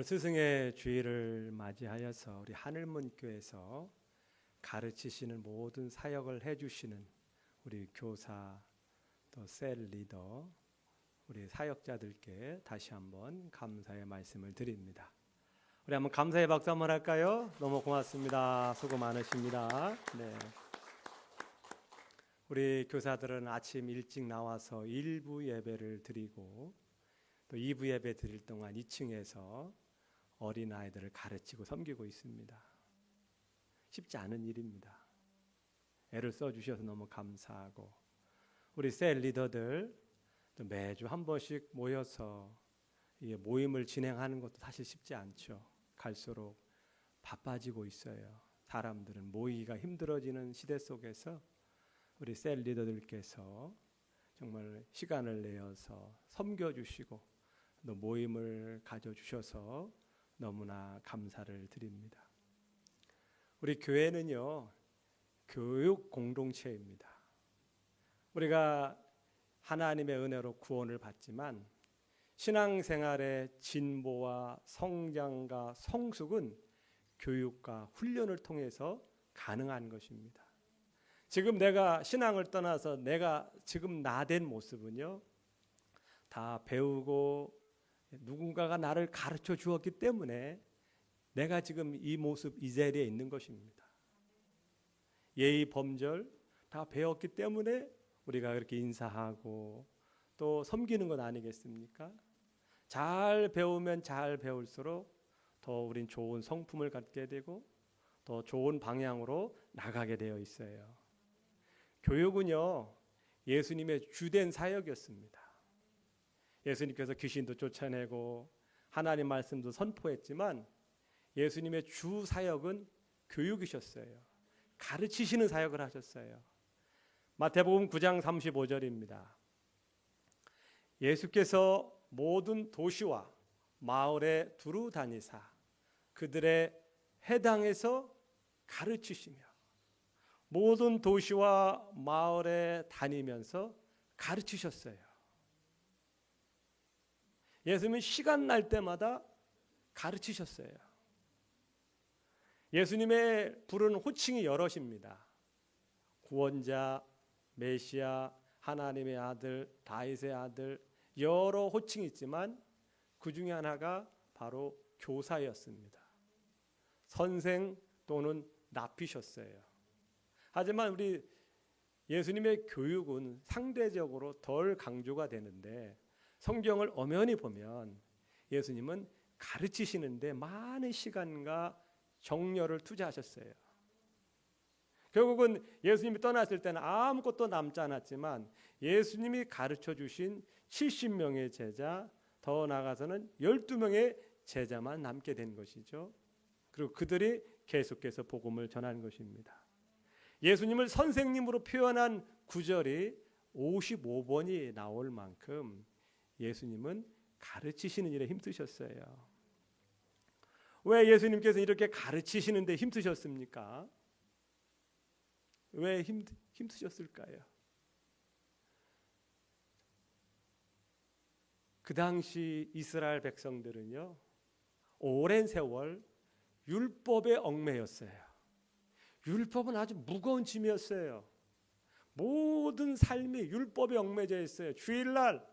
스승의 주일을 맞이하여서 우리 하늘문교에서 가르치시는 모든 사역을 해주시는 우리 교사 또 셀 리더 우리 사역자들께 다시 한번 감사의 말씀을 드립니다. 우리 한번 감사의 박수 한번 할까요? 너무 고맙습니다. 수고 많으십니다. 네. 우리 교사들은 아침 일찍 나와서 1부 예배를 드리고 또 2부 예배 드릴 동안 2층에서 어린아이들을 가르치고 섬기고 있습니다. 쉽지 않은 일입니다. 애를 써주셔서 너무 감사하고 우리 셀 리더들 또 매주 한 번씩 모여서 이 모임을 진행하는 것도 사실 쉽지 않죠. 갈수록 바빠지고 있어요. 사람들은 모이기가 힘들어지는 시대 속에서 우리 셀 리더들께서 정말 시간을 내어서 섬겨주시고 또 모임을 가져주셔서 너무나 감사를 드립니다. 우리 교회는요, 교육 공동체입니다. 우리가 하나님의 은혜로 구원을 받지만 신앙생활의 진보와 성장과 성숙은 교육과 훈련을 통해서 가능한 것입니다. 지금 내가 신앙을 떠나서 내가 지금 나 된 모습은요, 다 배우고 누군가가 나를 가르쳐 주었기 때문에 내가 지금 이 모습 이 자리에 있는 것입니다. 예의 범절 다 배웠기 때문에 우리가 그렇게 인사하고 또 섬기는 것 아니겠습니까? 잘 배우면 잘 배울수록 더 우린 좋은 성품을 갖게 되고 더 좋은 방향으로 나가게 되어 있어요. 교육은요, 예수님의 주된 사역이었습니다. 예수님께서 귀신도 쫓아내고 하나님 말씀도 선포했지만 예수님의 주 사역은 교육이셨어요. 가르치시는 사역을 하셨어요. 마태복음 9장 35절입니다. 예수께서 모든 도시와 마을에 두루 다니사 그들의 해당에서 가르치시며 모든 도시와 마을에 다니면서 가르치셨어요. 예수님은 시간 날 때마다 가르치셨어요. 예수님의 부르는 호칭이 여럿입니다. 구원자, 메시아, 하나님의 아들, 다윗의 아들, 여러 호칭이 있지만 그 중에 하나가 바로 교사였습니다. 선생 또는 납비셨어요. 하지만 우리 예수님의 교육은 상대적으로 덜 강조가 되는데 성경을 엄연히 보면 예수님은 가르치시는데 많은 시간과 정열을 투자하셨어요. 결국은 예수님이 떠났을 때는 아무것도 남지 않았지만 예수님이 가르쳐 주신 70명의 제자, 더 나아가서는 12명의 제자만 남게 된 것이죠. 그리고 그들이 계속해서 복음을 전하는 것입니다. 예수님을 선생님으로 표현한 구절이 55번이 나올 만큼 예수님은 가르치시는 일에 힘쓰셨어요. 왜 예수님께서 이렇게 가르치시는데 힘쓰셨습니까? 왜 힘쓰셨을까요? 그 당시 이스라엘 백성들은요, 오랜 세월 율법에 얽매였어요. 율법은 아주 무거운 짐이었어요. 모든 삶이 율법에 얽매져 있어요. 주일날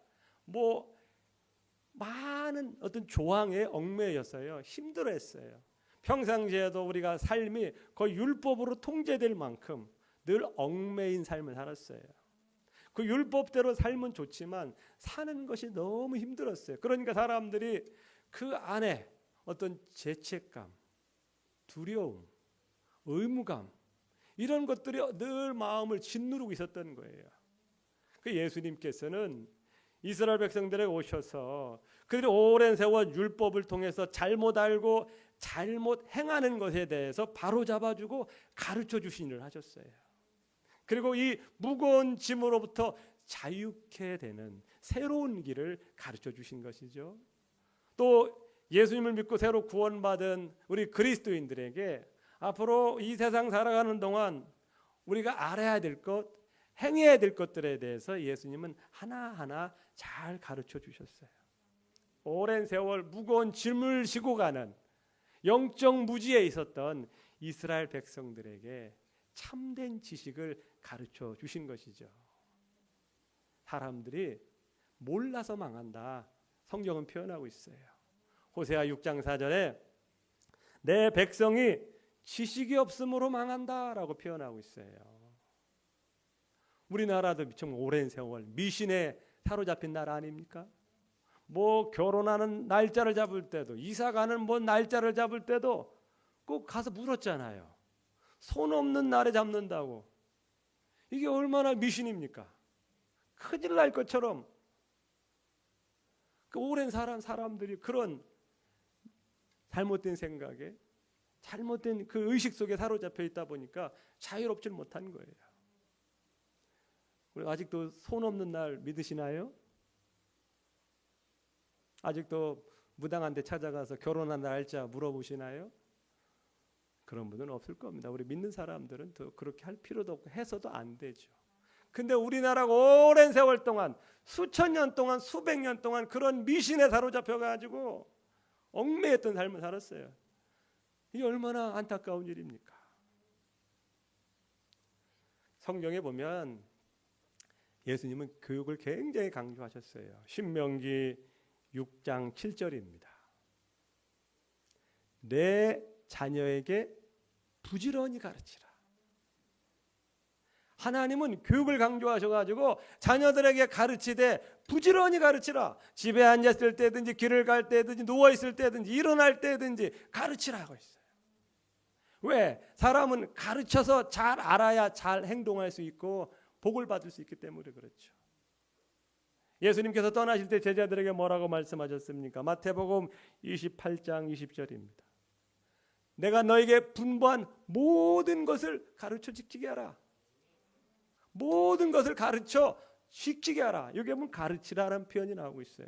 많은 어떤 조항에 얽매였어요. 힘들어했어요. 평상시에도 우리가 삶이 거의 율법으로 통제될 만큼 늘 얽매인 삶을 살았어요. 그 율법대로 살면 좋지만 사는 것이 너무 힘들었어요. 그러니까 사람들이 그 안에 어떤 죄책감, 두려움, 의무감 이런 것들이 늘 마음을 짓누르고 있었던 거예요. 그 예수님께서는 이스라엘 백성들에게 오셔서 그들이 오랜 세월 율법을 통해서 잘못 알고 잘못 행하는 것에 대해서 바로잡아주고 가르쳐 주신 일을 하셨어요. 그리고 이 무거운 짐으로부터 자유케 되는 새로운 길을 가르쳐 주신 것이죠. 또 예수님을 믿고 새로 구원받은 우리 그리스도인들에게 앞으로 이 세상 살아가는 동안 우리가 알아야 될 것, 행해야 될 것들에 대해서 예수님은 하나하나 잘 가르쳐 주셨어요. 오랜 세월 무거운 짐을 지고 가는 영적 무지에 있었던 이스라엘 백성들에게 참된 지식을 가르쳐 주신 것이죠. 사람들이 몰라서 망한다. 성경은 표현하고 있어요. 호세아 6장 4절에 내 백성이 지식이 없음으로 망한다라고 표현하고 있어요. 우리나라도 정말 오랜 세월 미신에 사로잡힌 나라 아닙니까? 뭐 결혼하는 날짜를 잡을 때도, 이사 가는 뭐 날짜를 잡을 때도 꼭 가서 물었잖아요. 손 없는 날에 잡는다고. 이게 얼마나 미신입니까? 큰일 날 것처럼 그 오랜 사람들이 그런 잘못된 생각에, 잘못된 그 의식 속에 사로잡혀 있다 보니까 자유롭지 못한 거예요. 우리 아직도 손 없는 날 믿으시나요? 아직도 무당한 데 찾아가서 결혼한 날짜 물어보시나요? 그런 분은 없을 겁니다. 우리 믿는 사람들은 더 그렇게 할 필요도 없고 해서도 안 되죠. 근데 우리나라가 오랜 세월 동안, 수천 년 동안, 수백 년 동안 그런 미신에 사로잡혀 가지고 얽매였던 삶을 살았어요. 이게 얼마나 안타까운 일입니까? 성경에 보면 예수님은 교육을 굉장히 강조하셨어요. 신명기 6장 7절입니다. 내 자녀에게 부지런히 가르치라. 하나님은 교육을 강조하셔가지고 자녀들에게 가르치되 부지런히 가르치라. 집에 앉았을 때든지 길을 갈 때든지 누워있을 때든지 일어날 때든지 가르치라고 했어요. 왜? 사람은 가르쳐서 잘 알아야 잘 행동할 수 있고 복을 받을 수 있기 때문에 그렇죠. 예수님께서 떠나실 때 제자들에게 뭐라고 말씀하셨습니까? 마태복음 28장 20절입니다. 내가 너에게 분부한 모든 것을 가르쳐 지키게 하라. 모든 것을 가르쳐 지키게 하라. 이게 뭐 가르치라라는 표현이 나오고 있어요.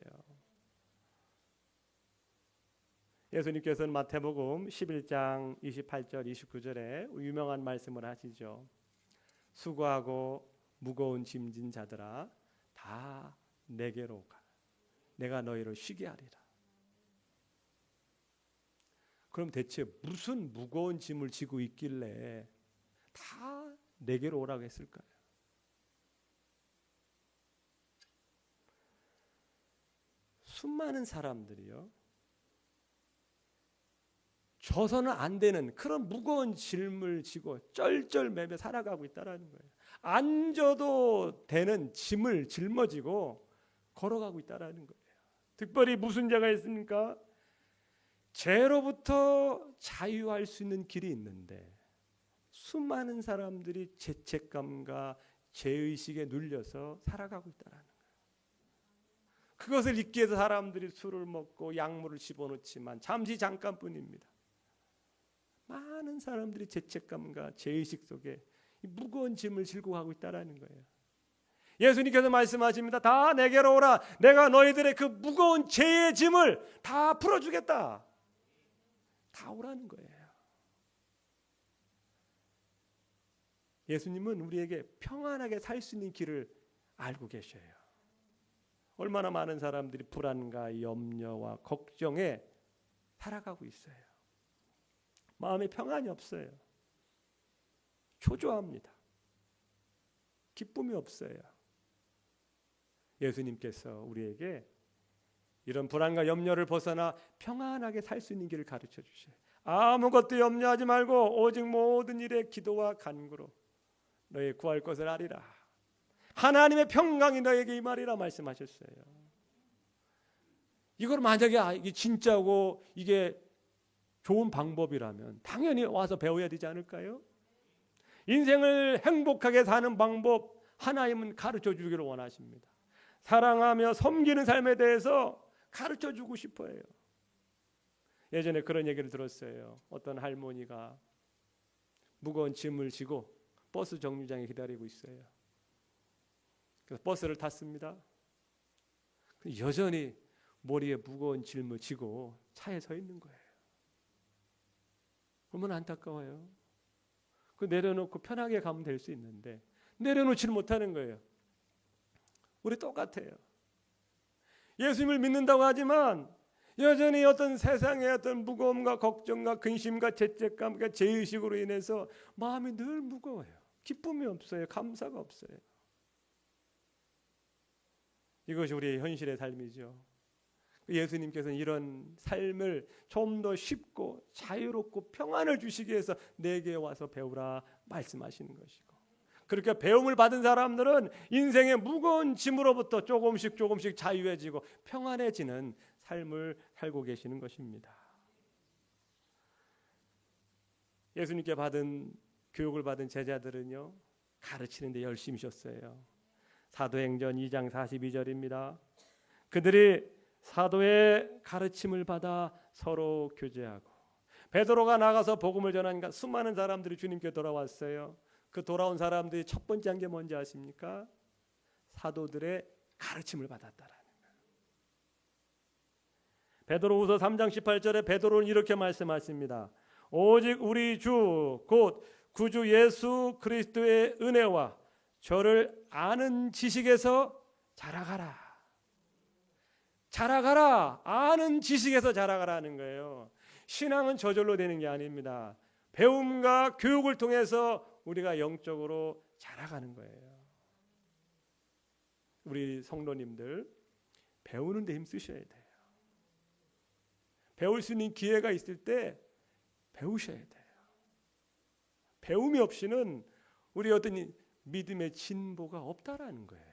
예수님께서는 마태복음 11장 28절 29절에 유명한 말씀을 하시죠. 수고하고 무거운 짐진 자들아 다 내게로 가. 내가 너희를 쉬게 하리라. 그럼 대체 무슨 무거운 짐을 지고 있길래 다 내게로 오라고 했을까요? 수많은 사람들이요, 져서는 안 되는 그런 무거운 짐을 지고 쩔쩔매며 살아가고 있다는 거예요. 안 져도 되는 짐을 짊어지고 걸어가고 있다는 거예요. 특별히 무슨 죄가 있습니까? 죄로부터 자유할 수 있는 길이 있는데 수많은 사람들이 죄책감과 죄의식에 눌려서 살아가고 있다는 거예요. 그것을 잊기 위해서 사람들이 술을 먹고 약물을 집어넣지만 잠시 잠깐뿐입니다. 많은 사람들이 죄책감과 죄의식 속에 무거운 짐을 지고 가고 있다는 거예요. 예수님께서 말씀하십니다. 다 내게로 오라. 내가 너희들의 그 무거운 죄의 짐을 다 풀어주겠다. 다 오라는 거예요. 예수님은 우리에게 평안하게 살 수 있는 길을 알고 계셔요. 얼마나 많은 사람들이 불안과 염려와 걱정에 살아가고 있어요. 마음에 평안이 없어요. 초조합니다. 기쁨이 없어요. 예수님께서 우리에게 이런 불안과 염려를 벗어나 평안하게 살 수 있는 길을 가르쳐 주셔요. 아무것도 염려하지 말고 오직 모든 일에 기도와 간구로 너희 구할 것을 아리라. 하나님의 평강이 너에게 임하리라 말씀하셨어요. 이걸 만약에 이게 진짜고 이게 좋은 방법이라면 당연히 와서 배워야 되지 않을까요? 인생을 행복하게 사는 방법 하나님은 가르쳐 주기를 원하십니다. 사랑하며 섬기는 삶에 대해서 가르쳐 주고 싶어요. 예전에 그런 얘기를 들었어요. 어떤 할머니가 무거운 짐을 지고 버스 정류장에 기다리고 있어요. 그래서 버스를 탔습니다. 여전히 머리에 무거운 짐을 지고 차에 서 있는 거예요. 얼마나 안타까워요. 그 내려놓고 편하게 가면 될 수 있는데 내려놓지를 못하는 거예요. 우리 똑같아요. 예수님을 믿는다고 하지만 여전히 어떤 세상의 어떤 무거움과 걱정과 근심과 죄책감과 죄의식으로 인해서 마음이 늘 무거워요. 기쁨이 없어요. 감사가 없어요. 이것이 우리의 현실의 삶이죠. 예수님께서는 이런 삶을 좀 더 쉽고 자유롭고 평안을 주시기 위해서 내게 와서 배우라 말씀하시는 것이고, 그렇게 배움을 받은 사람들은 인생의 무거운 짐으로부터 조금씩 자유해지고 평안해지는 삶을 살고 계시는 것입니다. 예수님께 교육을 받은 제자들은요, 가르치는 데 열심이셨어요. 사도행전 2장 42절입니다. 그들이 사도의 가르침을 받아 서로 교제하고, 베드로가 나가서 복음을 전하니까 수많은 사람들이 주님께 돌아왔어요. 그 돌아온 사람들이 첫 번째 한 게 뭔지 아십니까? 사도들의 가르침을 받았다라는 거예요. 베드로후서 3장 18절에 베드로는 이렇게 말씀하십니다. 오직 우리 주 곧 구주 예수 그리스도의 은혜와 저를 아는 지식에서 자라가라. 자라가라. 아는 지식에서 자라가라는 거예요. 신앙은 저절로 되는 게 아닙니다. 배움과 교육을 통해서 우리가 영적으로 자라가는 거예요. 우리 성도님들 배우는 데 힘쓰셔야 돼요. 배울 수 있는 기회가 있을 때 배우셔야 돼요. 배움이 없이는 우리 어떤 믿음의 진보가 없다라는 거예요.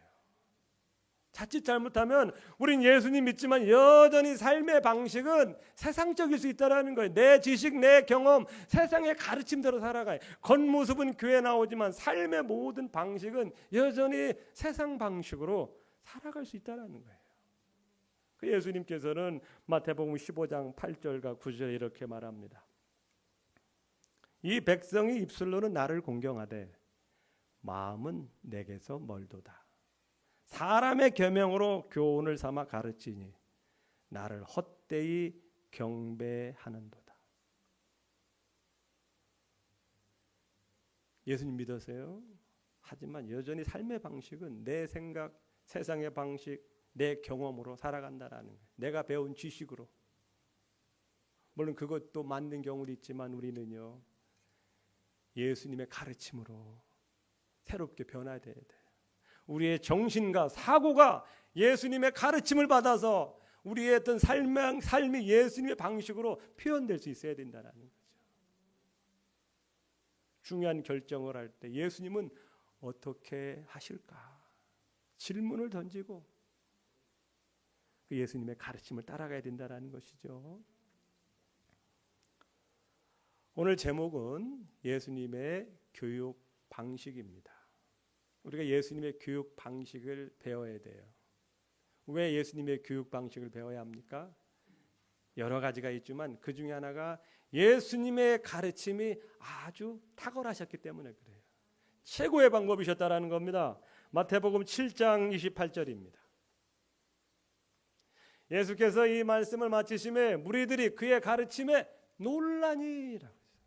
자칫 잘못하면 우린 예수님 믿지만 여전히 삶의 방식은 세상적일 수 있다라는 거예요. 내 지식, 내 경험, 세상의 가르침대로 살아가요. 겉모습은 교회 나오지만 삶의 모든 방식은 여전히 세상 방식으로 살아갈 수 있다라는 거예요. 그 예수님께서는 마태복음 15장 8절과 9절에 이렇게 말합니다. 이 백성이 입술로는 나를 공경하되 마음은 내게서 멀도다. 사람의 계명으로 교훈을 삼아 가르치니 나를 헛되이 경배하는도다. 예수님 믿으세요? 하지만 여전히 삶의 방식은 내 생각, 세상의 방식, 내 경험으로 살아간다라는 거예요. 내가 배운 지식으로. 물론 그것도 맞는 경우도 있지만 우리는요, 예수님의 가르침으로 새롭게 변화돼야 돼요. 우리의 정신과 사고가 예수님의 가르침을 받아서 우리의 어떤 삶이 예수님의 방식으로 표현될 수 있어야 된다는 거죠. 중요한 결정을 할 때 예수님은 어떻게 하실까? 질문을 던지고 그 예수님의 가르침을 따라가야 된다는 것이죠. 오늘 제목은 예수님의 교육 방식입니다. 우리가 예수님의 교육 방식을 배워야 돼요. 왜 예수님의 교육 방식을 배워야 합니까? 여러 가지가 있지만 그 중에 하나가 예수님의 가르침이 아주 탁월하셨기 때문에 그래요. 최고의 방법이셨다라는 겁니다. 마태복음 7장 28절입니다. 예수께서 이 말씀을 마치심에 무리들이 그의 가르침에 놀라니라고 했어요.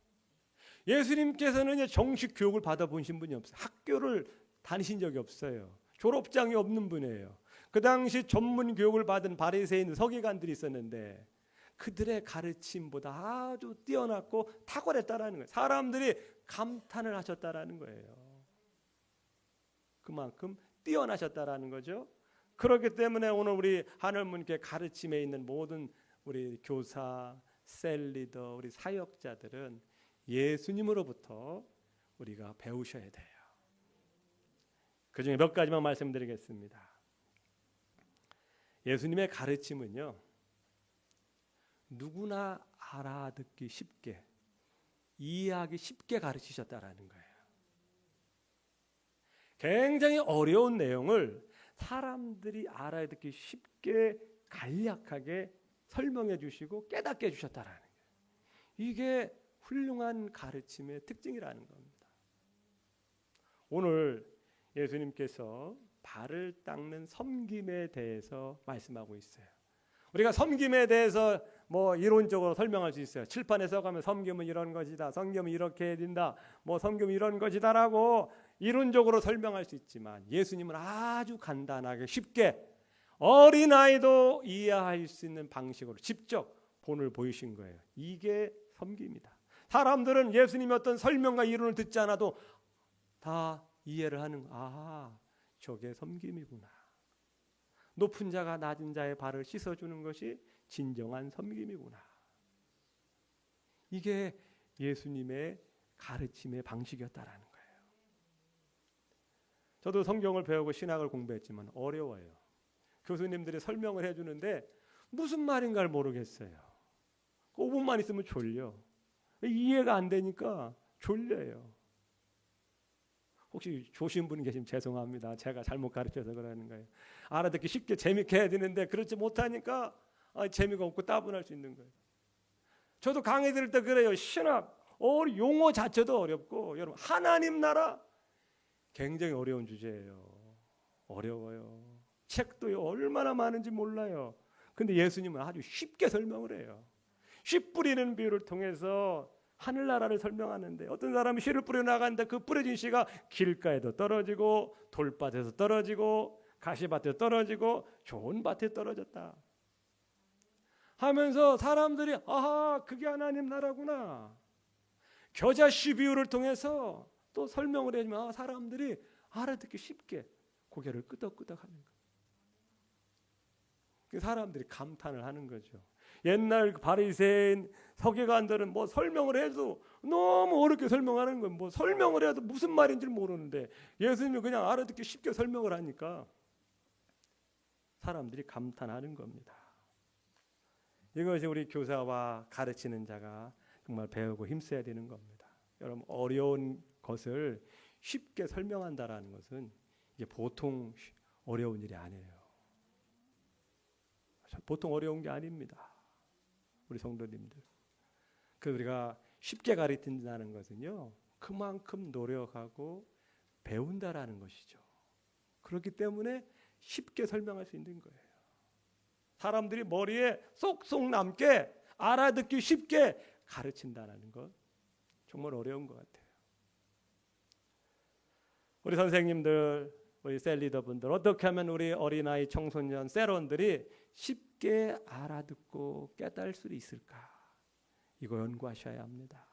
예수님께서는 정식 교육을 받아보신 분이 없어요. 학교를 다니신 적이 없어요. 졸업장이 없는 분이에요. 그 당시 전문 교육을 받은 바리새인 서기관들이 있었는데 그들의 가르침보다 아주 뛰어났고 탁월했다라는 거예요. 사람들이 감탄을 하셨다라는 거예요. 그만큼 뛰어나셨다라는 거죠. 그렇기 때문에 오늘 우리 하늘문교회 가르침에 있는 모든 우리 교사, 셀리더, 우리 사역자들은 예수님으로부터 우리가 배우셔야 돼요. 그 중에 몇 가지만 말씀드리겠습니다. 예수님의 가르침은요, 누구나 알아듣기 쉽게, 이해하기 쉽게 가르치셨다라는 거예요. 굉장히 어려운 내용을 사람들이 알아듣기 쉽게 간략하게 설명해 주시고 깨닫게 해주셨다라는 거예요. 이게 훌륭한 가르침의 특징이라는 겁니다. 오늘 예수님께서 발을 닦는 섬김에 대해서 말씀하고 있어요. 우리가 섬김에 대해서 이론적으로 설명할 수 있어요. 칠판에 써가면 섬김은 이런 것이다, 섬김은 이렇게 해야 된다, 섬김은 이런 것이다라고 이론적으로 설명할 수 있지만 예수님은 아주 간단하게 쉽게 어린아이도 이해할 수 있는 방식으로 직접 본을 보이신 거예요. 이게 섬김이다. 사람들은 예수님의 어떤 설명과 이론을 듣지 않아도 다 이해를 하는, 저게 섬김이구나. 높은 자가 낮은 자의 발을 씻어주는 것이 진정한 섬김이구나. 이게 예수님의 가르침의 방식이었다라는 거예요. 저도 성경을 배우고 신학을 공부했지만 어려워요. 교수님들이 설명을 해주는데 무슨 말인가를 모르겠어요. 5분만 있으면 졸려. 이해가 안 되니까 졸려요. 혹시 조신 분이 계시면 죄송합니다. 제가 잘못 가르쳐서 그러는 거예요. 알아듣기 쉽게 재밌게 해야 되는데 그렇지 못하니까 재미가 없고 따분할 수 있는 거예요. 저도 강의 들을 때 그래요. 신학 용어 자체도 어렵고, 여러분 하나님 나라 굉장히 어려운 주제예요. 어려워요. 책도 얼마나 많은지 몰라요. 근데 예수님은 아주 쉽게 설명을 해요. 씨 뿌리는 비유를 통해서 하늘나라를 설명하는데, 어떤 사람이 씨를 뿌려 나가는데 그 뿌려진 씨가 길가에도 떨어지고 돌밭에서 떨어지고 가시밭에서 떨어지고 좋은 밭에 떨어졌다 하면서 사람들이 그게 하나님 나라구나. 겨자씨 비유를 통해서 또 설명을 해주면 사람들이 알아듣기 쉽게 고개를 끄덕끄덕하는 거예요. 사람들이 감탄을 하는 거죠. 옛날 바리새인 서기관들은 뭐 설명을 해도 너무 어렵게 설명하는 거예요. 뭐 설명을 해도 무슨 말인지 모르는데 예수님이 그냥 알아듣기 쉽게 설명을 하니까 사람들이 감탄하는 겁니다. 이것이 우리 교사와 가르치는 자가 정말 배우고 힘써야 되는 겁니다. 여러분, 어려운 것을 쉽게 설명한다라는 것은 이게 보통 어려운 일이 아니에요. 보통 어려운 게 아닙니다. 우리 성도님들. 우리가 쉽게 가르친다는 것은요, 그만큼 노력하고 배운다라는 것이죠. 그렇기 때문에 쉽게 설명할 수 있는 거예요. 사람들이 머리에 쏙쏙 남게 알아듣기 쉽게 가르친다는 것 정말 어려운 것 같아요. 우리 선생님들, 우리 셀리더분들, 어떻게 하면 우리 어린아이, 청소년, 세론들이 쉽게 알아듣고 깨달을 수 있을까? 이거 연구하셔야 합니다.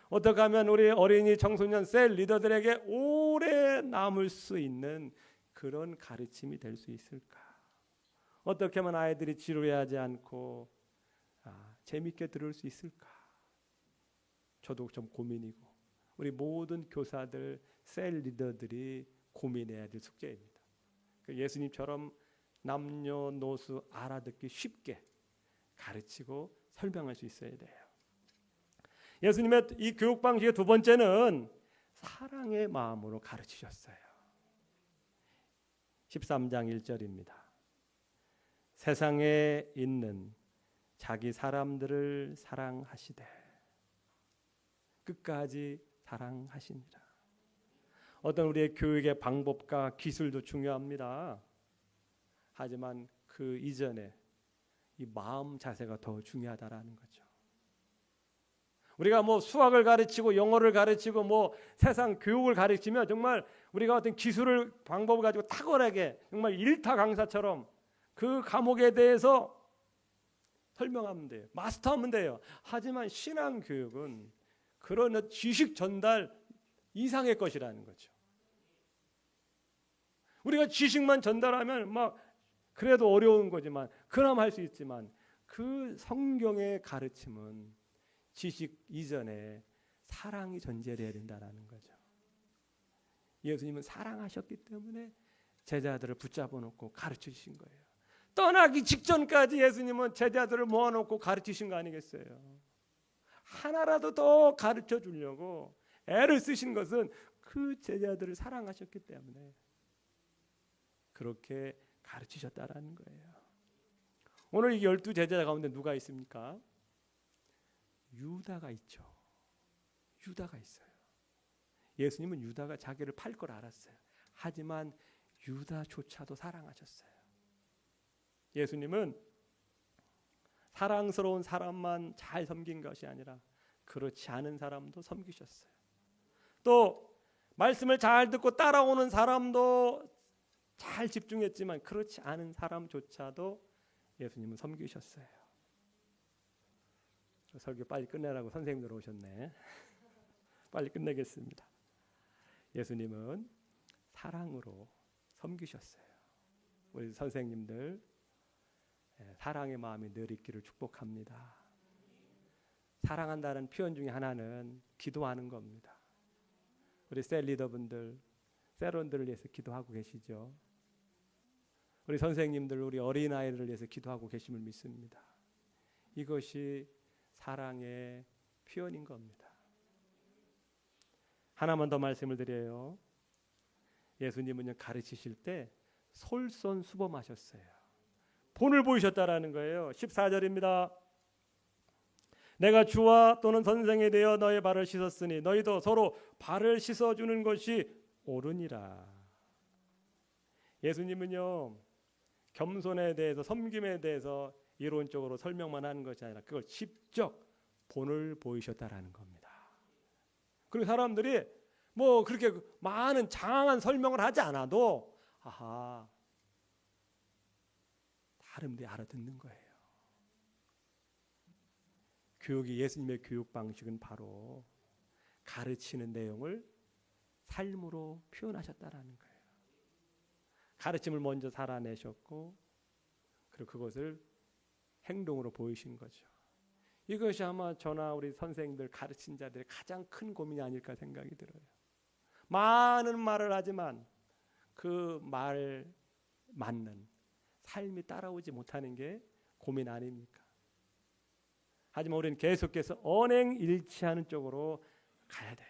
어떻게 하면 우리 어린이, 청소년, 셀 리더들에게 오래 남을 수 있는 그런 가르침이 될 수 있을까? 어떻게 하면 아이들이 지루해하지 않고 재밌게 들을 수 있을까? 저도 좀 고민이고 우리 모든 교사들, 셀 리더들이 고민해야 될 숙제입니다. 예수님처럼 남녀노소 알아듣기 쉽게 가르치고 설명할 수 있어야 돼요. 예수님의 이 교육 방식의 두 번째는 사랑의 마음으로 가르치셨어요. 13장 1절입니다. 세상에 있는 자기 사람들을 사랑하시되 끝까지 사랑하시니라. 어떤 우리의 교육의 방법과 기술도 중요합니다. 하지만 그 이전에 이 마음 자세가 더 중요하다라는 거죠. 우리가 뭐 수학을 가르치고 영어를 가르치고 뭐 세상 교육을 가르치면 정말 우리가 어떤 기술을 방법을 가지고 탁월하게 정말 일타 강사처럼 그 과목에 대해서 설명하면 돼요. 마스터하면 돼요. 하지만 신앙 교육은 그런 지식 전달 이상의 것이라는 거죠. 우리가 지식만 전달하면 막 그래도 어려운 거지만 그나마 할 수 있지만 그 성경의 가르침은 지식 이전에 사랑이 전제되어야 된다는 거죠. 예수님은 사랑하셨기 때문에 제자들을 붙잡아 놓고 가르쳐 주신 거예요. 떠나기 직전까지 예수님은 제자들을 모아놓고 가르치신 거 아니겠어요? 하나라도 더 가르쳐 주려고 애를 쓰신 것은 그 제자들을 사랑하셨기 때문에 그렇게 가르치셨다라는 거예요. 오늘 이 12 제자 가운데 누가 있습니까? 유다가 있죠. 유다가 있어요. 예수님은 유다가 자기를 팔 걸 알았어요. 하지만 유다조차도 사랑하셨어요. 예수님은 사랑스러운 사람만 잘 섬긴 것이 아니라 그렇지 않은 사람도 섬기셨어요. 또 말씀을 잘 듣고 따라오는 사람도 잘 집중했지만 그렇지 않은 사람조차도 예수님은 섬기셨어요. 설교 빨리 끝내라고 선생님들 오셨네. 빨리 끝내겠습니다. 예수님은 사랑으로 섬기셨어요. 우리 선생님들 사랑의 마음이 늘 있기를 축복합니다. 사랑한다는 표현 중에 하나는 기도하는 겁니다. 우리 셀 리더분들, 셀원들을 위해서 기도하고 계시죠. 우리 선생님들, 우리 어린아이들을 위해서 기도하고 계심을 믿습니다. 이것이 사랑의 표현인 겁니다. 하나만 더 말씀을 드려요. 예수님은요, 가르치실 때 솔선수범하셨어요. 본을 보이셨다라는 거예요. 14절입니다. 내가 주와 또는 선생에 대하여 너의 발을 씻었으니 너희도 서로 발을 씻어주는 것이 옳으니라. 예수님은요, 겸손에 대해서, 섬김에 대해서 이론적으로 설명만 하는 것이 아니라 그걸 직접 본을 보이셨다라는 겁니다. 그리고 사람들이 뭐 그렇게 많은 장황한 설명을 하지 않아도 아하, 사람들이 알아듣는 거예요. 교육이, 예수님의 교육 방식은 바로 가르치는 내용을 삶으로 표현하셨다라는 거예요. 가르침을 먼저 살아내셨고 그리고 그것을 행동으로 보이신 거죠. 이것이 아마 저나 우리 선생님들, 가르친 자들의 가장 큰 고민이 아닐까 생각이 들어요. 많은 말을 하지만 그 말 맞는 삶이 따라오지 못하는 게 고민 아닙니까? 하지만 우리는 계속해서 언행일치하는 쪽으로 가야 돼요.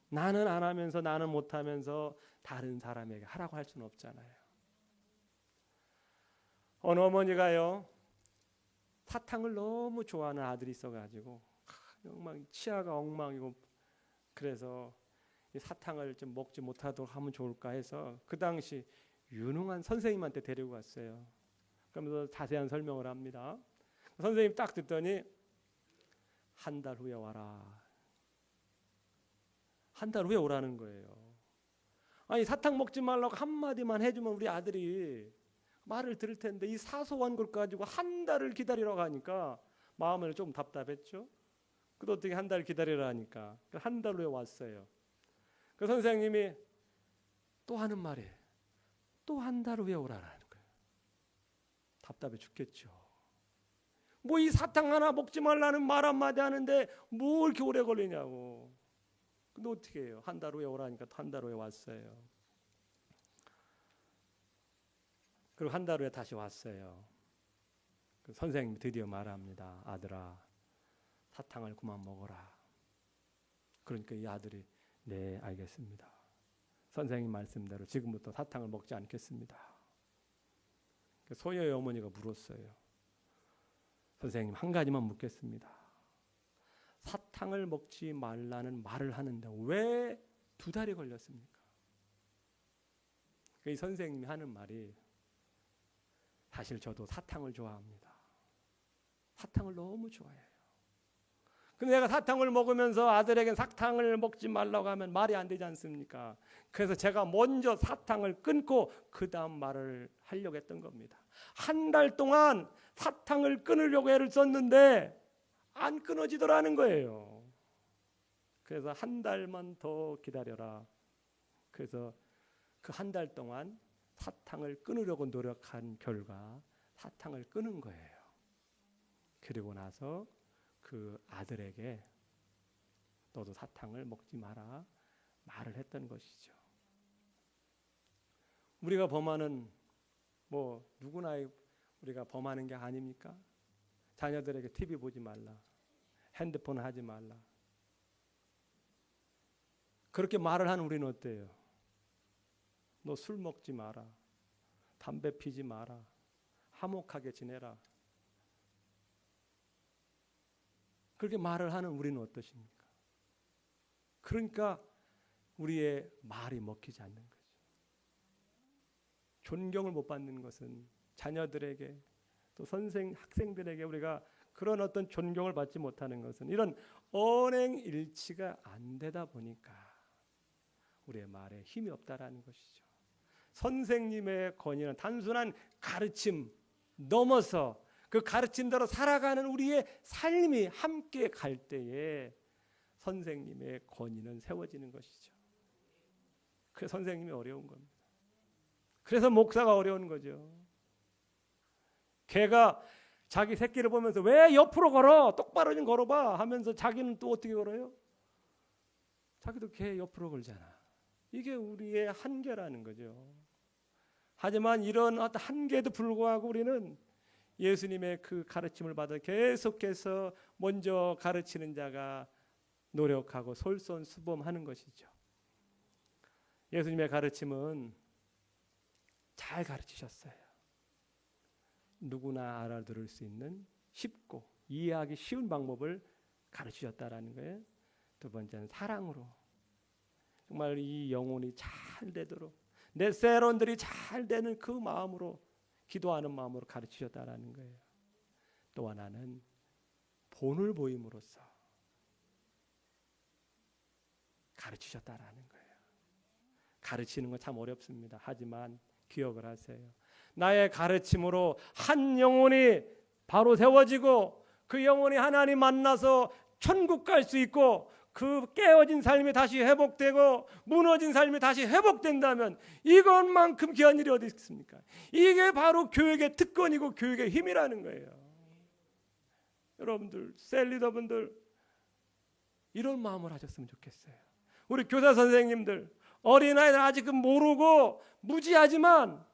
나는 안 하면서, 나는 못하면서 다른 사람에게 하라고 할 수는 없잖아요. 어느 어머니가요, 사탕을 너무 좋아하는 아들이 있어가지고 치아가 엉망이고 그래서 이 사탕을 좀 먹지 못하도록 하면 좋을까 해서 그 당시 유능한 선생님한테 데리고 갔어요. 그러면서 자세한 설명을 합니다. 선생님 딱 듣더니 한 달 후에 와라. 한 달 후에 오라는 거예요. 아니, 사탕 먹지 말라고 한마디만 해주면 우리 아들이 말을 들을 텐데 이 사소한 걸 가지고 한 달을 기다리라고 하니까 마음을 좀 답답했죠. 그래도 어떻게 한 달 기다리라 하니까 한 달 후에 왔어요. 그 선생님이 또 하는 말이 또 한 달 후에 오라라는 거예요. 답답해 죽겠죠. 뭐 이 사탕 하나 먹지 말라는 말 한마디 하는데 뭐 이렇게 오래 걸리냐고. 근데 어떻게 해요? 한 달 후에 오라니까 한 달 후에 왔어요. 그리고 한 달 후에 다시 왔어요. 그 선생님이 드디어 말합니다. 아들아, 사탕을 그만 먹어라. 그러니까 이 아들이 네, 알겠습니다. 선생님 말씀대로 지금부터 사탕을 먹지 않겠습니다. 소녀의 어머니가 물었어요. 선생님, 한 가지만 묻겠습니다. 사탕을 먹지 말라는 말을 하는데 왜 2달이 걸렸습니까? 이 선생님이 하는 말이 사실 저도 사탕을 좋아합니다. 사탕을 너무 좋아해요. 근데 내가 사탕을 먹으면서 아들에게 사탕을 먹지 말라고 하면 말이 안 되지 않습니까? 그래서 제가 먼저 사탕을 끊고 그 다음 말을 하려고 했던 겁니다. 한 달 동안 사탕을 끊으려고 애를 썼는데 안 끊어지더라는 거예요. 그래서 한 달만 더 기다려라. 그래서 그 한 달 동안 사탕을 끊으려고 노력한 결과 사탕을 끊은 거예요. 그리고 나서 그 아들에게 너도 사탕을 먹지 마라 말을 했던 것이죠. 우리가 범하는 뭐 누구나 우리가 범하는 게 아닙니까? 자녀들에게 TV 보지 말라, 핸드폰 하지 말라. 그렇게 말을 하는 우리는 어때요? 너 술 먹지 마라, 담배 피지 마라, 화목하게 지내라. 그렇게 말을 하는 우리는 어떠십니까? 그러니까 우리의 말이 먹히지 않는 거죠. 존경을 못 받는 것은 자녀들에게 또 학생들에게 우리가 그런 어떤 존경을 받지 못하는 것은 이런 언행일치가 안 되다 보니까 우리의 말에 힘이 없다라는 것이죠. 선생님의 권위는 단순한 가르침 넘어서 그 가르침대로 살아가는 우리의 삶이 함께 갈 때에 선생님의 권위는 세워지는 것이죠. 그래서 선생님이 어려운 겁니다. 그래서 목사가 어려운 거죠. 개가 자기 새끼를 보면서 왜 옆으로 걸어? 똑바로 좀 걸어봐 하면서 자기는 또 어떻게 걸어요? 자기도 개 옆으로 걸잖아. 이게 우리의 한계라는 거죠. 하지만 이런 어떤 한계에도 불구하고 우리는 예수님의 그 가르침을 받아 계속해서 먼저 가르치는 자가 노력하고 솔선수범하는 것이죠. 예수님의 가르침은 잘 가르치셨어요. 누구나 알아들을 수 있는 쉽고 이해하기 쉬운 방법을 가르치셨다라는 거예요. 두 번째는 사랑으로 정말 이 영혼이 잘 되도록 내 세론들이 잘 되는 그 마음으로 기도하는 마음으로 가르치셨다라는 거예요. 또 하나는 본을 보임으로써 가르치셨다라는 거예요. 가르치는 건 참 어렵습니다. 하지만 기억을 하세요. 나의 가르침으로 한 영혼이 바로 세워지고 그 영혼이 하나님 만나서 천국 갈 수 있고 그 깨어진 삶이 다시 회복되고 무너진 삶이 다시 회복된다면 이것만큼 귀한 일이 어디 있습니까? 이게 바로 교육의 특권이고 교육의 힘이라는 거예요. 여러분들 셀리더분들 이런 마음을 하셨으면 좋겠어요. 우리 교사 선생님들 어린아이들 아직은 모르고 무지하지만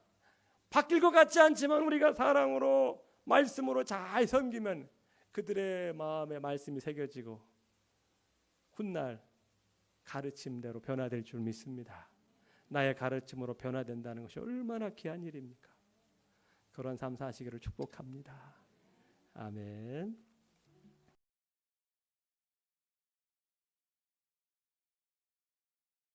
바뀔 것 같지 않지만 우리가 사랑으로 말씀으로 잘 섬기면 그들의 마음에 말씀이 새겨지고 훗날 가르침대로 변화될 줄 믿습니다. 나의 가르침으로 변화된다는 것이 얼마나 귀한 일입니까? 그런 삶 사시기를 축복합니다. 아멘.